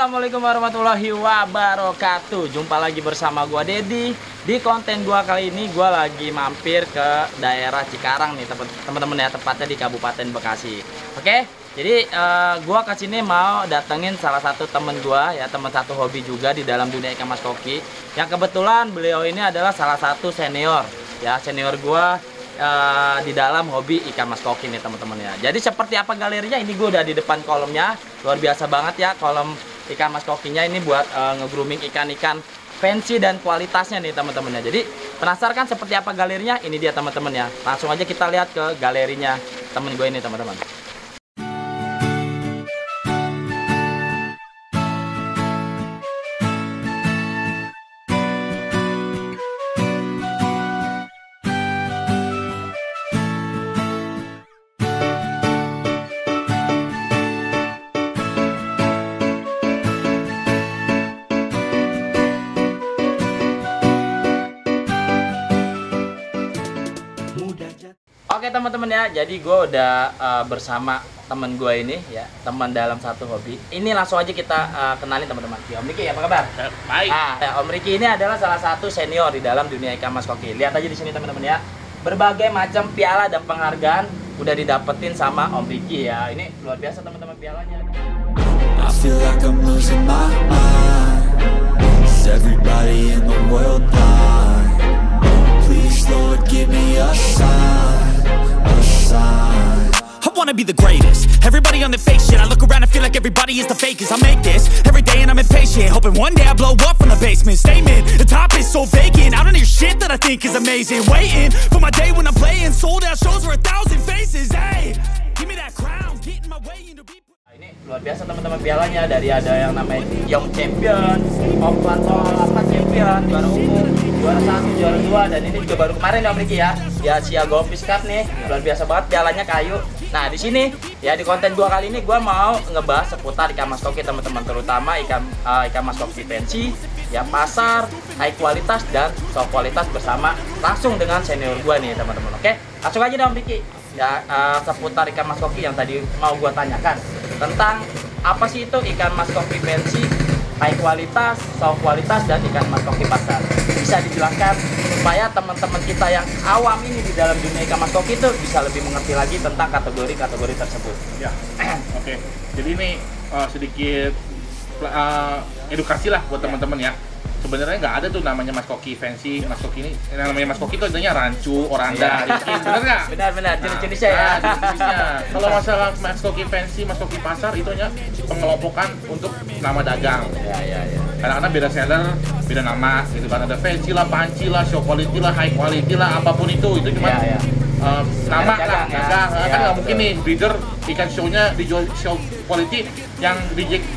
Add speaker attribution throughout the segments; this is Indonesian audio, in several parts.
Speaker 1: Assalamualaikum warahmatullahi wabarakatuh. Jumpa lagi bersama gua Dedi. Di konten gua kali ini gua lagi mampir ke daerah Cikarang nih teman-teman ya, tepatnya di Kabupaten Bekasi. Oke, jadi gua kesini mau datengin salah satu temen gua ya, teman satu hobi juga di dalam dunia ikan mas koki. Yang kebetulan beliau ini adalah salah satu senior ya, senior gua di dalam hobi ikan mas koki nih teman-teman ya. Jadi seperti apa galerinya, ini gue udah di depan kolomnya. Luar biasa banget ya kolom ikan mas kokinya ini buat nge-grooming ikan-ikan fancy dan kualitasnya nih teman-teman ya. Jadi penasaran kan seperti apa galerinya? Ini dia teman-teman ya. Langsung aja kita lihat ke galerinya temen gue ini teman-teman. Oke teman-teman ya, jadi gue udah bersama temen gue ini ya, teman dalam satu hobi. Ini langsung aja kita kenalin teman-teman. Ya, Om Riki, apa kabar?
Speaker 2: Baik.
Speaker 1: Nah, Om Riki ini adalah salah satu senior di dalam dunia ikan mas koki. Lihat aja di sini teman-teman ya, berbagai macam piala dan penghargaan udah didapetin sama Om Riki ya. Ini luar biasa teman-teman pialanya.
Speaker 3: I feel like I'm losing my mind. Is everybody in the world blind? Please Lord give me a sign, a sign.
Speaker 4: I wanna be the greatest. Everybody on the fake shit. I look around and feel like everybody is the fakest. I make this every day and I'm impatient, hoping one day I blow up from the basement. Statement, the top is so vacant. I don't hear shit that I think is amazing. Waiting for my day when I'm playing sold out shows for 1,000 faces. Hey, give me that crown, get in my way into people.
Speaker 1: Ini luar biasa teman-teman pialanya, dari ada yang namanya Young Champion, Plato Champion, juara umum, juara 1, juara 2, dan ini juga baru kemarin Om Riki ya, di Asia Golfis Cup nih. Luar biasa banget pialanya, kayu. Nah di sini ya, di konten gua kali ini gua mau ngebahas seputar ikan mas koki teman-teman, terutama ikan mas koki fancy ya, pasar, high kualitas dan soft kualitas, bersama langsung dengan senior gua nih teman-teman. Oke, langsung aja dong Om Riki ya, seputar ikan mas koki yang tadi mau gua tanyakan tentang apa sih itu ikan mas koki fancy, high kualitas, soft kualitas, dan ikan mas koki pasar. Bisa dijelaskan supaya teman-teman kita yang awam ini di dalam dunia ikan mas koki itu bisa lebih mengerti lagi tentang kategori-kategori tersebut.
Speaker 2: Ya, oke. Jadi ini sedikit edukasi lah buat teman-teman ya. Sebenarnya nggak ada tuh namanya mas koki fancy, mas koki ini yang namanya mas koki itu adanya rancu, oranda, rikin, bener nggak?
Speaker 1: Benar-benar jenis-jenisnya ya.
Speaker 2: Jenis-jenisnya. Kalau masalah mas koki fancy, mas koki pasar itu hanya pengelompokan untuk nama dagang.
Speaker 1: Ya.
Speaker 2: Kadang-kadang beda seller, beda nama gitu kan. Ada fancy lah, panci lah, show quality lah, high quality lah, apapun itu cuma nama lah, dagang. Kan nggak mungkin nih breeder ikan show-nya dijual show quality, yang reject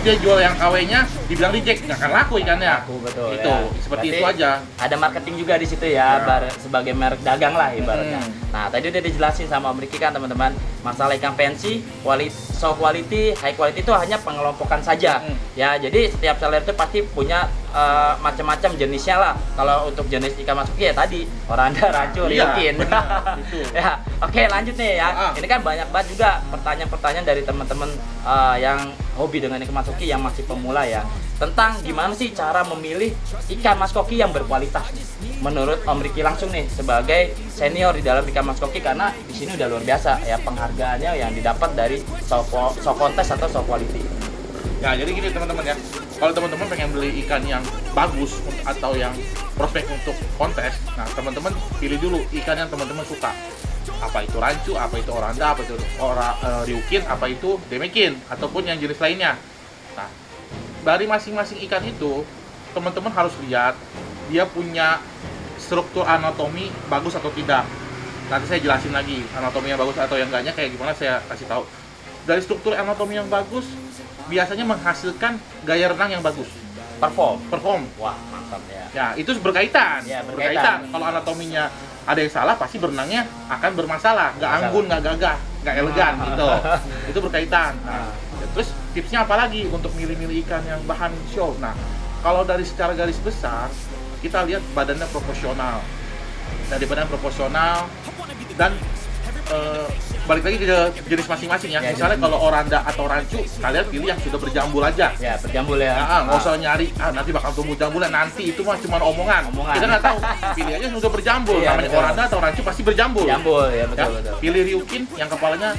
Speaker 2: dia jual yang KW-nya dibilang reject, nggak akan laku ikannya.
Speaker 1: Laku, betul.
Speaker 2: Itu
Speaker 1: Ya.
Speaker 2: seperti
Speaker 1: Berarti
Speaker 2: itu aja.
Speaker 1: Ada marketing juga di situ ya, sebagai merek dagang lah ibaratnya. Nah tadi udah dijelasin sama Om Riki kan teman-teman, masalah ikan fancy, soft quality, high quality itu hanya pengelompokan saja. Ya, jadi setiap seller itu pasti punya macam-macam jenisnya lah. Kalau untuk jenis ikan mas koki ya tadi oranda, rancu, riukin. Ya, oke lanjut nih ya. Ini kan banyak banget juga pertanyaan-pertanyaan dari teman-teman yang hobi dengan ikan mas koki yang masih pemula ya, tentang gimana sih cara memilih ikan mas koki yang berkualitas. Menurut Om Riki langsung nih sebagai senior di dalam ikan mas koki, karena di sini udah luar biasa ya penghargaannya yang didapat dari soft contest atau soft quality.
Speaker 2: Ya, jadi gini teman-teman ya. Kalau teman-teman pengen beli ikan yang bagus atau yang prospek untuk kontes, nah teman-teman pilih dulu ikan yang teman-teman suka. Apa itu rancu, apa itu oranda, apa itu riukin, apa itu demekin, ataupun yang jenis lainnya. Nah, dari masing-masing ikan itu, teman-teman harus lihat dia punya struktur anatomi bagus atau tidak. Nanti saya jelasin lagi anatomi yang bagus atau yang enggaknya kayak gimana, saya kasih tahu. Dari struktur anatomi yang bagus biasanya menghasilkan gaya renang yang bagus. Perform.
Speaker 1: Wah, mantap ya.
Speaker 2: Ya, itu berkaitan.
Speaker 1: Ya, berkaitan.
Speaker 2: Kalau anatominya ada yang salah, pasti berenangnya akan bermasalah. Nggak anggun, nggak gagah, nggak elegan gitu. Itu berkaitan. Nah, terus tipsnya apa lagi untuk milih-milih ikan yang bahan show? Nah, kalau dari secara garis besar, kita lihat badannya proporsional. Dari badan proporsional dan balik lagi ke jenis masing-masing ya.
Speaker 1: Ya,
Speaker 2: Misalnya
Speaker 1: jenis.
Speaker 2: kalau oranda atau rancu, kalian pilih yang sudah berjambul aja.
Speaker 1: Ya, berjambul ya.
Speaker 2: Nggak usah nyari, nanti bakal tumbuh jambulnya, nanti itu mah cuma omongan.
Speaker 1: Omongan.
Speaker 2: Kita nggak tahu, pilih aja yang sudah berjambul.
Speaker 1: Iya,
Speaker 2: Namanya
Speaker 1: betul.
Speaker 2: oranda atau rancu pasti berjambul.
Speaker 1: Jambul ya,
Speaker 2: Ya,
Speaker 1: betul betul.
Speaker 2: pilih Ryukin yang kepalanya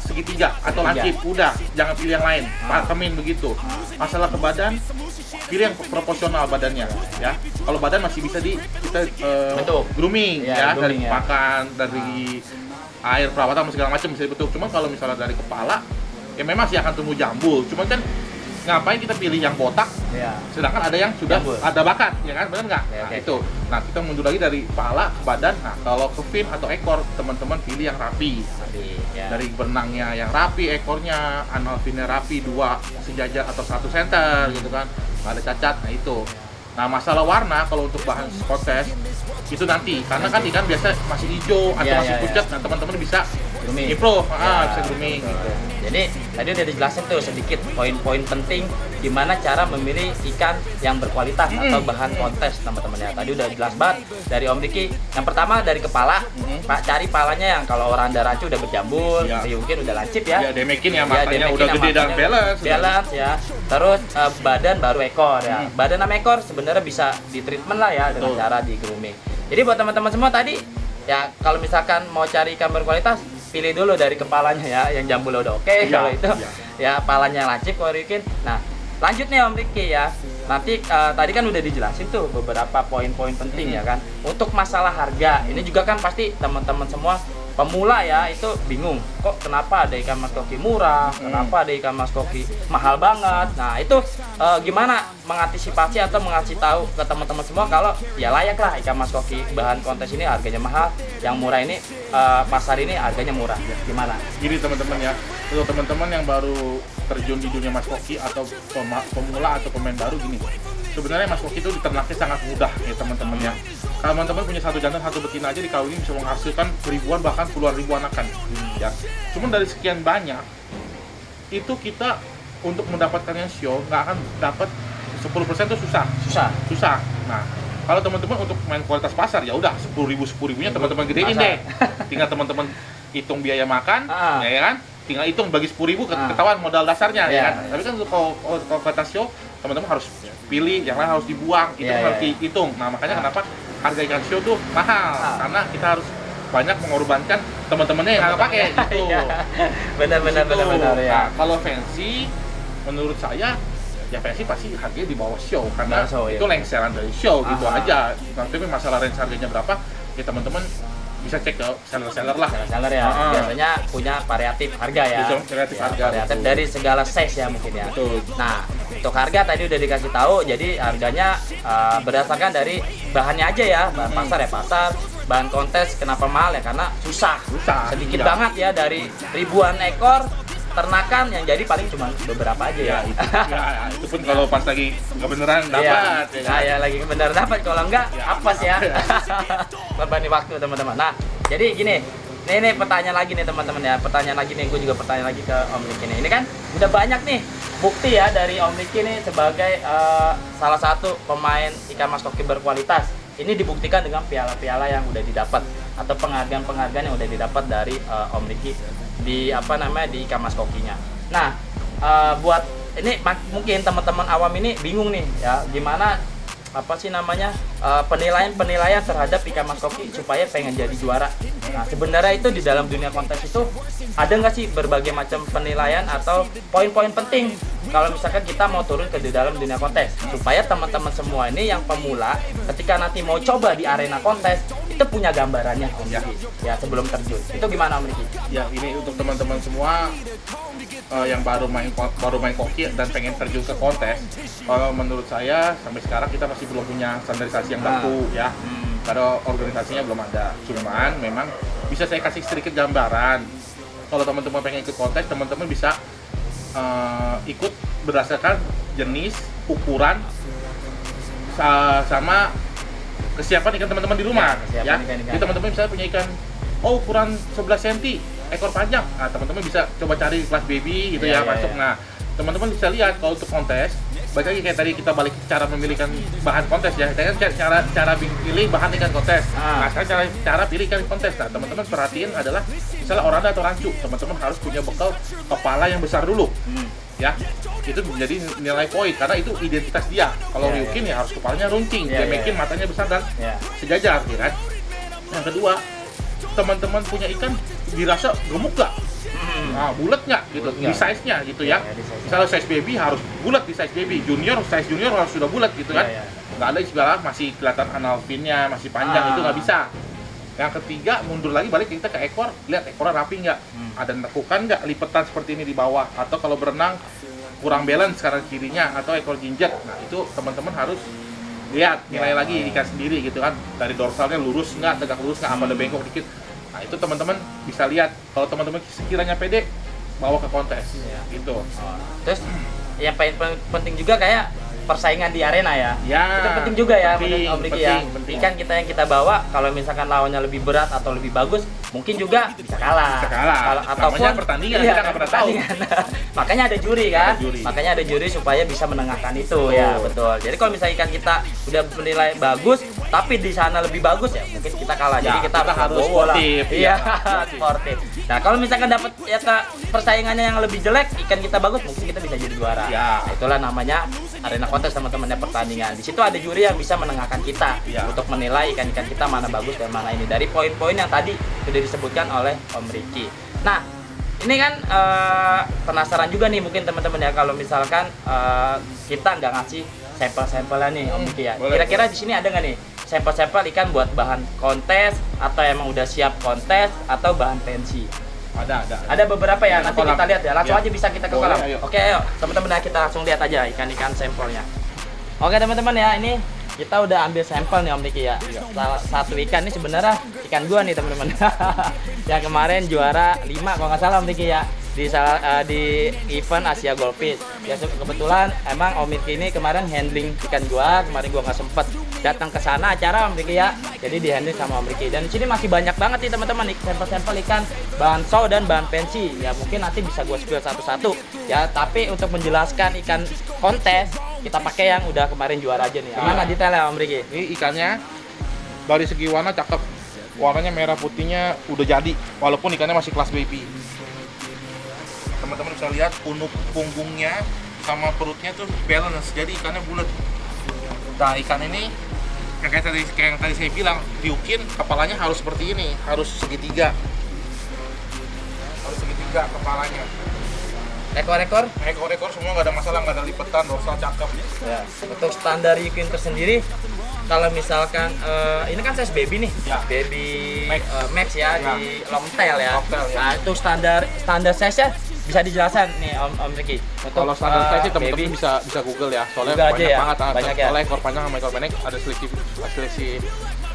Speaker 2: segitiga atau
Speaker 1: Segitiga.
Speaker 2: lancip, udah, jangan pilih yang lain, patemin begitu. Masalah ke badan, pilih yang proporsional badannya, ya. Kalau badan masih bisa kita
Speaker 1: Bentuk.
Speaker 2: grooming,
Speaker 1: Ya,
Speaker 2: ya,
Speaker 1: grooming,
Speaker 2: dari
Speaker 1: ya.
Speaker 2: makan, dari air perawatan segala macam bisa dibentuk. Cuman kalau misalnya dari kepala, ya memang sih akan tumbuh jambul. Cuman kan ngapain kita pilih yang botak,
Speaker 1: Ya.
Speaker 2: sedangkan ada yang sudah
Speaker 1: Jambul.
Speaker 2: ada bakat, ya kan, benar nggak?
Speaker 1: Ya,
Speaker 2: Nah
Speaker 1: oke.
Speaker 2: itu. Nah kita mundur lagi dari kepala ke badan. Nah kalau ke fin atau ekor, teman-teman pilih yang rapi.
Speaker 1: Tapi ya.
Speaker 2: Dari benangnya yang rapi, ekornya, anal finnya rapi, 2 sejajar atau 1 center gitu kan, nggak ada cacat. Nah itu. Nah masalah warna kalau untuk bahan kontes itu nanti, karena kan ikan biasa masih hijau atau
Speaker 1: Ya,
Speaker 2: masih
Speaker 1: ya,
Speaker 2: pucat, nah teman-teman bisa
Speaker 1: Grooming.
Speaker 2: improve,
Speaker 1: Ya,
Speaker 2: bisa grooming
Speaker 1: betul.
Speaker 2: gitu.
Speaker 1: Jadi tadi udah dijelasin tuh sedikit poin-poin penting gimana cara memilih ikan yang berkualitas atau bahan kontes teman-teman ya. Tadi udah jelas banget dari Om Riki. Yang pertama dari kepala, Pak, cari palanya yang kalau oranda rancu udah berjambul,
Speaker 2: Ya.
Speaker 1: Ryukin udah lancip ya.
Speaker 2: Ya demekin ya,
Speaker 1: Ya,
Speaker 2: matanya
Speaker 1: demekin
Speaker 2: udah
Speaker 1: yang
Speaker 2: gede dan
Speaker 1: matanya
Speaker 2: balance.
Speaker 1: balance ya. Terus badan baru ekor ya. Badan sama ekor sebenarnya bisa di treatment lah ya dengan
Speaker 2: Betul.
Speaker 1: cara di grooming. Jadi buat teman-teman semua tadi ya kalau misalkan mau cari ikan berkualitas pilih dulu dari kepalanya ya, yang jambulnya udah oke.
Speaker 2: Iya,
Speaker 1: Kalau itu
Speaker 2: iya.
Speaker 1: ya palanya lancip kalau Ryukin. Nah lanjut nih Om Riki ya. Nanti tadi kan udah dijelasin tuh beberapa poin-poin penting ya kan. Untuk masalah harga ini juga kan pasti teman-teman semua pemula ya itu bingung kok kenapa ada ikan mas koki murah, kenapa ada ikan mas koki mahal banget. Nah itu gimana mengantisipasi atau mengasih tahu ke teman-teman semua kalau ya layak lah ikan mas koki bahan kontes ini harganya mahal, yang murah ini pasar ini harganya murah. Gimana?
Speaker 2: Gini teman-teman ya, untuk teman-teman yang baru terjun di dunia mas koki atau pemula atau pemain baru gini, sebenarnya mas koki itu diternaknya sangat mudah ya teman-teman ya. Kalau teman-teman punya 1 jantan 1 betina aja dikawinin bisa menghasilkan ribuan bahkan puluhan ribu anakan ya. Cuman dari sekian banyak itu kita untuk mendapatkan yang show nggak akan dapat 10% itu susah. Nah kalau teman-teman untuk main kualitas pasar ya udah 10.000-10.000-nya teman-teman gedein
Speaker 1: Pasar.
Speaker 2: deh. Tinggal teman-teman hitung biaya makan, ya kan? Tinggal hitung bagi 10.000 ketahuan modal dasarnya, ya kan? Tapi kan untuk kalau kualitas show teman-teman harus pilih, yang lain harus dibuang, itu harus dihitung. Nah makanya kenapa harga ikan show tuh mahal, karena kita harus banyak mengorbankan teman-temannya yang nggak pakai gitu.
Speaker 1: Benar ya.
Speaker 2: Nah, kalau fancy menurut saya ya fancy pasti harganya di bawah show karena
Speaker 1: Bawah show,
Speaker 2: itu
Speaker 1: ya.
Speaker 2: lengseran dari show gitu
Speaker 1: Aha.
Speaker 2: aja. Nah, tapi masalah range harganya berapa ya teman-teman bisa cek ke seller-seller lah.
Speaker 1: Seller ya,
Speaker 2: Ah.
Speaker 1: biasanya punya variatif harga ya.
Speaker 2: Bisa variatif harga,
Speaker 1: Variatif
Speaker 2: betul.
Speaker 1: dari segala size ya mungkin ya.
Speaker 2: Betul.
Speaker 1: Nah, untuk harga tadi udah dikasih tahu, jadi harganya berdasarkan dari bahannya aja ya, bahan pasar ya pasar, bahan kontes kenapa mahal ya karena susah. Sedikit
Speaker 2: iya.
Speaker 1: banget ya dari ribuan ekor ternakan yang jadi paling cuma beberapa aja ya.
Speaker 2: Itu pun kalau pas lagi nggak beneran dapat.
Speaker 1: Iya, nah, ya lagi benar dapat, kalau enggak
Speaker 2: Ya.
Speaker 1: apes ya. Berbanding waktu teman-teman. Nah, jadi gini, ini pertanyaan lagi nih teman-teman ya. Pertanyaan lagi nih, gue juga pertanyaan lagi ke Om Riki nih. Ini kan udah banyak nih bukti ya dari Om Riki nih sebagai salah satu pemain ikan mas koki berkualitas. Ini dibuktikan dengan piala-piala yang udah didapat atau penghargaan-penghargaan yang udah didapat dari Om Riki di di ikan mas kokinya. Nah, buat ini mungkin teman-teman awam ini bingung nih ya, gimana penilaian terhadap ikan mas koki supaya pengen jadi juara. Nah sebenarnya itu di dalam dunia kontes itu ada nggak sih berbagai macam penilaian atau poin-poin penting kalau misalkan kita mau turun ke di dalam dunia kontes supaya teman-teman semua ini yang pemula ketika nanti mau coba di arena kontes itu punya gambarannya Om Riki ya sebelum terjun. Itu gimana Om Riki?
Speaker 2: Ya ini untuk teman-teman semua yang baru main koki dan pengen terjun ke kontes, kalau menurut saya sampai sekarang kita masih belum punya standarisasi yang baku ya. Karena organisasinya belum ada. Cuman memang bisa saya kasih sedikit gambaran. Kalau teman-teman pengen ikut kontes, teman-teman bisa ikut berdasarkan jenis, ukuran, sama kesiapan ikan teman-teman di rumah.
Speaker 1: Ya,
Speaker 2: Jadi teman-teman misalnya punya ikan, ukuran 11 cm, ekor panjang. Nah, teman-teman bisa coba cari kelas baby gitu
Speaker 1: Ya,
Speaker 2: masuk. Nah, teman-teman bisa lihat kalau untuk kontes balik lagi kayak tadi kita balik cara memilihkan bahan kontes ya. Kita kan cara pilih bahan ikan kontes. Nah, sekarang cara pilih ikan kontes. Nah, teman-teman perhatiin adalah misalnya oranda atau rancu, teman-teman harus punya bekal kepala yang besar dulu. Ya, itu menjadi nilai poin karena itu identitas dia. Kalau ryukin ya harus kepalanya runcing, demekin matanya besar dan sejajar, ya kan. Yang kedua, teman-teman punya ikan dirasa gemuk gak? Nah, bulat nggak gitu di size-nya gitu ya. Misalnya size baby harus bulat di size baby, size junior harus sudah bulat gitu kan. Nggak ada istilah masih kelihatan anal fin-nya masih panjang, itu nggak bisa. Yang ketiga, mundur lagi balik kita ke ekor, lihat ekornya rapi nggak, ada nekukan nggak, lipetan seperti ini di bawah, atau kalau berenang kurang balance kanan kirinya, atau ekor jinjat. Nah, itu teman-teman harus lihat, nilai lagi ikan sendiri gitu kan, dari dorsalnya lurus nggak, tegak lurus nggak, apa ada bengkok dikit. Nah, itu teman-teman bisa lihat. Kalau teman-teman sekiranya pede, bawa ke kontes gitu.
Speaker 1: Terus yang paling penting juga kayak persaingan di arena ya. Itu penting juga ya menurut Om Riki ya. Ikan kita yang kita bawa kalau misalkan lawannya lebih berat atau lebih bagus, mungkin juga bisa kalah.
Speaker 2: Ataupun pertandingan kita nggak pernah tahu.
Speaker 1: Makanya ada juri kan. Makanya ada juri supaya bisa menengahkan itu ya, betul. Jadi kalau misalnya ikan kita udah menilai bagus, tapi di sana lebih bagus ya, mungkin kita kalah. Jadi kita harus
Speaker 2: sportif.
Speaker 1: Iya, sportif. Nah, kalau misalkan dapat ya persaingannya yang lebih jelek, ikan kita bagus, mungkin kita bisa jadi juara. Nah, itulah namanya arena kontes teman-teman ya, pertandingan. Di situ ada juri yang bisa menengahkan kita untuk menilai ikan-ikan kita mana bagus dan mana ini dari poin-poin yang tadi sudah disebutkan oleh Om Riki. Nah, ini kan penasaran juga nih mungkin teman-teman ya, kalau misalkan kita nggak ngasih sampel-sampelnya nih Om Riki ya. Kira-kira di sini ada nggak nih sampel-sampel ikan buat bahan kontes, atau emang udah siap kontes, atau bahan pensi? Ada beberapa ya, nanti kita lihat ya. Langsung aja bisa kita ke kolam. Oke, ayo teman-teman ya, kita langsung lihat aja ikan-ikan sampelnya. Oke teman-teman ya, ini kita udah ambil sampel nih Om Riki ya. Salah satu ikan ini sebenarnya ikan gua nih teman-teman. Yang kemarin juara 5 kalau nggak salah Om Riki ya, di event Asia Goldfish. Ya kebetulan emang Om Riki ini kemarin handling ikan gua nggak sempet datang ke sana acara Om Riki ya. Jadi di handling sama Om Riki. Dan di sini masih banyak banget nih teman-teman sampel-sampel ikan bahan show dan bahan pensi. Ya mungkin nanti bisa gua spill satu-satu ya, tapi untuk menjelaskan ikan kontes kita pakai yang udah kemarin juara aja nih. Mana detailnya Om Riki?
Speaker 2: Ini ikannya dari segi warna cakep. Warnanya merah putihnya udah jadi, walaupun ikannya masih kelas baby. Teman-teman bisa lihat punggungnya sama perutnya tuh balance, jadi ikannya bulat. Nah, ikan ini kayak tadi saya bilang, ryukin kepalanya harus seperti ini, harus segitiga kepalanya. Ekor semua nggak ada masalah, nggak ada lipetan, dorsal cakep.
Speaker 1: Ya, untuk standar ryukin tersendiri, kalau misalkan ini kan size baby nih, baby max ya, di long tail ya. Nah, itu standar size-nya bisa dijelaskan nih Om Riki.
Speaker 2: Kalau standar size sih teman-teman bisa Google ya, soalnya banyak ya. Soalnya ekor panjang sama ekor pendek ada selisih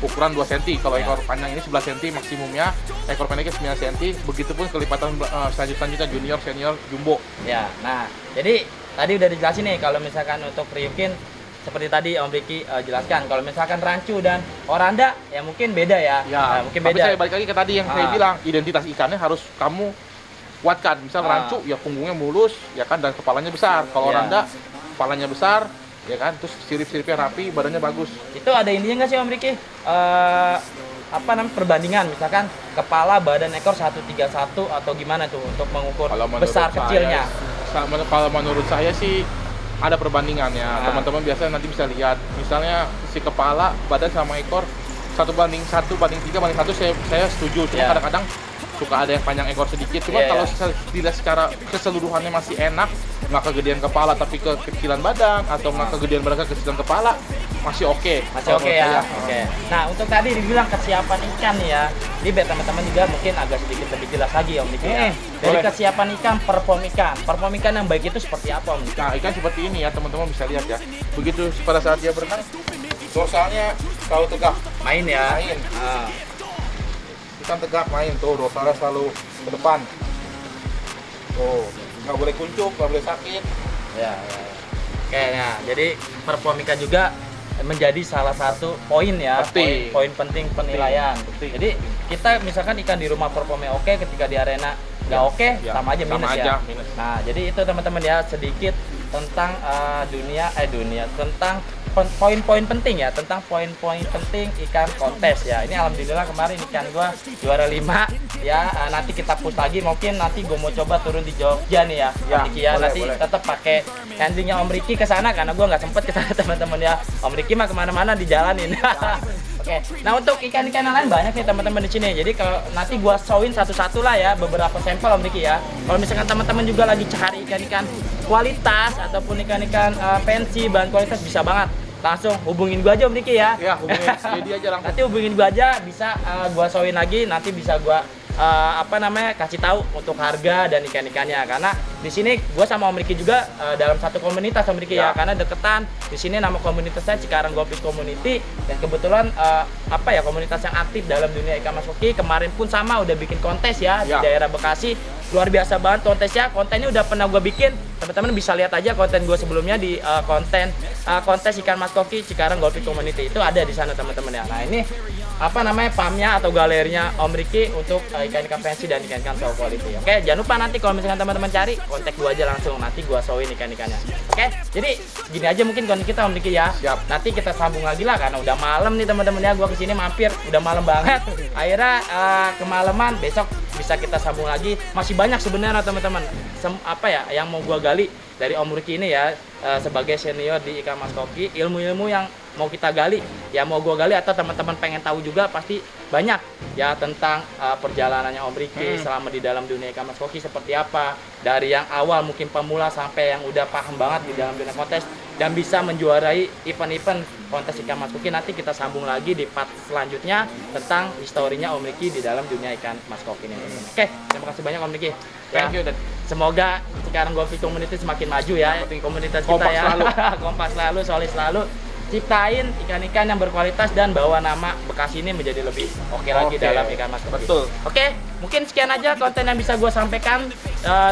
Speaker 2: ukuran 2 cm. Kalau ekor panjang ini 11 cm maksimumnya, ekor pendeknya 9 cm. Begitupun kelipatan selanjutnya junior, senior, jumbo. Ya,
Speaker 1: nah jadi tadi udah dijelasin nih kalau misalkan untuk ryukin seperti tadi Om Riki jelaskan. Kalau misalkan rancu dan oranda ya mungkin beda ya. Mungkin
Speaker 2: tapi
Speaker 1: beda.
Speaker 2: Saya balik lagi ke tadi yang saya bilang, identitas ikannya harus kamu kuatkan. Misal rancu ya punggungnya mulus ya kan, dan kepalanya besar. Kalau oranda kepalanya besar ya kan, terus sirip-siripnya rapi, badannya bagus.
Speaker 1: Itu ada intinya nggak sih Om Riki? Perbandingan misalkan kepala, badan, ekor 131 atau gimana tuh untuk mengukur besar kecilnya?
Speaker 2: Kalau menurut saya sih ada perbandingannya. Teman-teman biasanya nanti bisa lihat, misalnya si kepala, badan sama ekor 1 banding 3 banding 1, saya setuju. Cuma kadang-kadang suka ada yang panjang ekor sedikit. Cuma kalau dilihat secara keseluruhannya masih enak, nggak kegedean kepala tapi kekecilan badan, atau nggak kegedean badan kekecilan kepala, masih oke.
Speaker 1: Masih oke ya. Nah, untuk tadi dibilang kesiapan ikan nih ya, ini biar teman-teman juga mungkin agak sedikit lebih jelas lagi Om Riki ya. Dari kesiapan ikan, perform ikan yang baik itu seperti apa Om Riki?
Speaker 2: Nah, ikan seperti ini ya, teman-teman bisa lihat ya. Begitu pada saat dia berenang, dorsalnya selalu tegak.
Speaker 1: Main ya.
Speaker 2: Ikan tegak main tuh, dorsalnya selalu ke depan. Tuh, nggak boleh kuncup, nggak boleh sakit.
Speaker 1: Oke, nah jadi perform ikan juga menjadi salah satu poin ya, poin penting penilaian. Jadi kita misalkan ikan di rumah performnya oke, ketika di arena nggak oke, sama aja minus ya. Nah, jadi itu teman-teman ya, sedikit tentang tentang poin-poin penting ya, tentang poin-poin penting ikan kontes ya. Ini alhamdulillah kemarin ikan gua juara 5 ya. Nanti kita push lagi, mungkin nanti gua mau coba turun di Jogja nih ya, Om Riki ya. Nanti tetap pakai handlingnya Om Riki ke sana karena gua nggak sempet ke sana teman-teman ya. Om Riki mah kemana-mana dijalanin. Oke, nah untuk ikan-ikan yang lain banyak nih teman-teman di sini. Jadi kalau nanti gua showin satu-satu lah ya beberapa sampel Om Riki ya. Kalau misalkan teman-teman juga lagi cari ikan-ikan kualitas ataupun ikan-ikan fancy bahan kualitas, bisa banget langsung hubungin gua aja Om Riki ya.
Speaker 2: Ya, hubungin Dedi aja langsung.
Speaker 1: Nanti hubungin gua aja, bisa gua showin lagi, nanti bisa gua kasih tahu untuk harga dan ikan-ikannya. Karena di sini gua sama Om Riki juga dalam satu komunitas Om Riki ya. Karena deketan di sini nama komunitasnya Cikarang Goldfish Community, dan kebetulan komunitas yang aktif dalam dunia ikan mas koki. Kemarin pun sama udah bikin kontes ya di daerah Bekasi. Luar biasa banget kontesnya. Kontennya udah pernah gue bikin, teman-teman bisa lihat aja konten gue sebelumnya di kontes ikan mas koki Cikarang Goldfish Community, itu ada di sana teman-teman ya. Nah ini pamnya atau galerinya Om Riki untuk ikan-ikan fancy dan ikan-ikan show quality. Oke, jangan lupa nanti kalau misalkan teman-teman cari, kontak gue aja langsung, nanti gue showin ikan-ikannya. Oke, jadi gini aja mungkin konten kita Om Riki ya.
Speaker 2: Siap.
Speaker 1: Nanti kita sambung lagi lah karena udah malam nih teman-teman ya. Gue kesini mampir udah malam banget. Akhirnya kemalaman, besok bisa kita sambung lagi. Masih banyak sebenarnya teman-teman yang mau gua gali dari Om Riki ini ya, sebagai senior di ikan mas koki. Ilmu-ilmu yang mau kita gali ya, mau gua gali atau teman-teman pengen tahu juga pasti banyak ya tentang perjalanannya Om Riki selama di dalam dunia ikan mas koki seperti apa, dari yang awal mungkin pemula sampai yang udah paham banget di dalam dunia kontes dan bisa menjuarai event-event kontes ikan mas koki. Nanti kita sambung lagi di part selanjutnya tentang historinya Om Riki di dalam dunia ikan mas koki ini. Oke, terima kasih banyak Om Riki.
Speaker 2: Thank you.
Speaker 1: Semoga sekarang Goldfish Community semakin maju ya, komunitas kita
Speaker 2: kompak
Speaker 1: ya.
Speaker 2: Selalu.
Speaker 1: Kompak selalu, solid selalu. Ciptain ikan-ikan yang berkualitas dan bawa nama Bekasi ini menjadi lebih oke lagi dalam ikan mas koki.
Speaker 2: Betul.
Speaker 1: Oke, mungkin sekian aja konten yang bisa gue sampaikan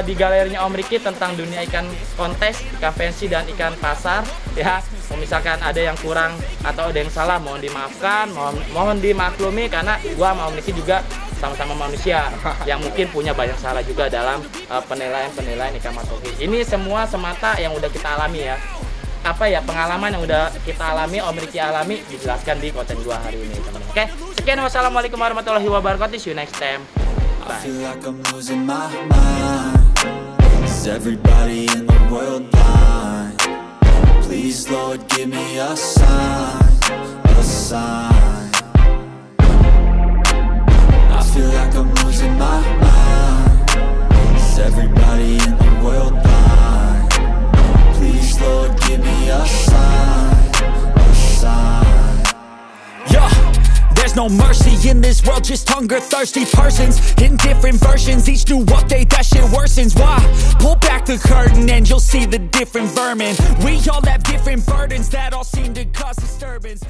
Speaker 1: di galerinya Om Riki tentang dunia ikan kontes, ikan fancy dan ikan pasar ya. Misalkan ada yang kurang atau ada yang salah, mohon dimaafkan, mohon dimaklumi karena gue sama Om Riki juga sama-sama manusia yang mungkin punya banyak salah juga dalam penilaian ikan mas koki. Ini semua semata yang udah kita alami ya. Pengalaman yang udah kita alami, Om Riki alami, dijelaskan di konten gua hari ini teman-teman. Oke, sekian, wassalamualaikum warahmatullahi wabarakatuh. See you next time. Bye.
Speaker 3: I feel like I'm losing my mind. Is everybody in the world blind? Please Lord give me a sign, a sign. I feel like I'm losing my mind. Is everybody in the world blind? Please Lord give me a sign, a sign.
Speaker 4: Yeah, there's no mercy in this world, just hunger-thirsty persons in different versions. Each new update, that shit worsens. Why? Pull back the curtain and you'll see the different vermin. We all have different burdens that all seem to cause disturbance.